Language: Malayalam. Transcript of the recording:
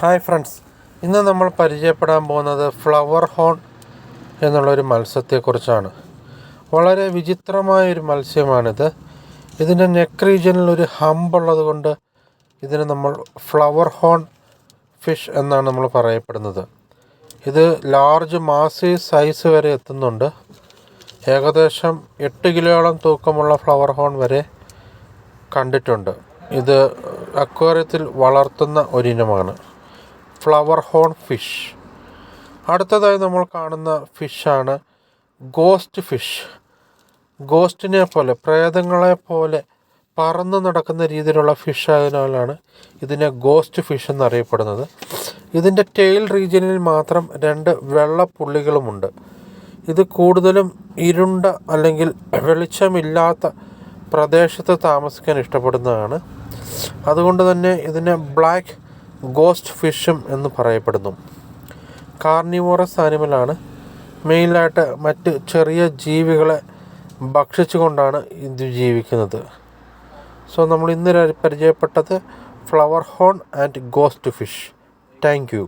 ഹായ് ഫ്രണ്ട്സ്, ഇന്ന് നമ്മൾ പരിചയപ്പെടാൻ പോകുന്നത് ഫ്ലവർ ഹോൺ എന്നുള്ളൊരു മത്സ്യത്തെക്കുറിച്ചാണ്. വളരെ വിചിത്രമായൊരു മത്സ്യമാണിത്. ഇതിൻ്റെ നെക്ക് റീജിയനിൽ ഒരു ഹമ്പുള്ളത് കൊണ്ട് ഇതിന് നമ്മൾ ഫ്ലവർ ഹോൺ ഫിഷ് എന്നാണ് നമ്മൾ പറയപ്പെടുന്നത്. ഇത് ലാർജ് മാസീവ് സൈസ് വരെ എത്തുന്നുണ്ട്. ഏകദേശം 8 കിലോയോളം തൂക്കമുള്ള ഫ്ലവർ ഹോൺ വരെ കണ്ടിട്ടുണ്ട്. ഇത് അക്വേറിയത്തിൽ വളർത്തുന്ന ഒരിനമാണ് ഫ്ലവർ ഹോൺ ഫിഷ്. അടുത്തതായി നമ്മൾ കാണുന്ന ഫിഷാണ് ഗോസ്റ്റ് ഫിഷ്. ഗോസ്റ്റിനെ പോലെ, പ്രേതങ്ങളെ പോലെ പറന്ന് നടക്കുന്ന രീതിയിലുള്ള ഫിഷ് ആയതിനാലാണ് ഇതിനെ ഗോസ്റ്റ് ഫിഷ് എന്നറിയപ്പെടുന്നത്. ഇതിൻ്റെ ടെയിൽ റീജിയനിൽ മാത്രം 2 വെള്ളപ്പുള്ളികളുമുണ്ട്. ഇത് കൂടുതലും ഇരുണ്ട അല്ലെങ്കിൽ വെളിച്ചമില്ലാത്ത പ്രദേശത്ത് താമസിക്കാൻ ഇഷ്ടപ്പെടുന്നതാണ്. അതുകൊണ്ട് തന്നെ ഇതിനെ ബ്ലാക്ക് ഗോസ്റ്റ് ഫിഷും എന്ന് പറയപ്പെടുന്നു. കാർണിവോറസ് ആനിമലാണ്. മെയിനായിട്ട് മറ്റ് ചെറിയ ജീവികളെ ഭക്ഷിച്ചുകൊണ്ടാണ് ഇത് ജീവിക്കുന്നത്. സോ നമ്മൾ ഇന്ന് പരിചയപ്പെട്ടത് flower horn and ghost fish. Thank you.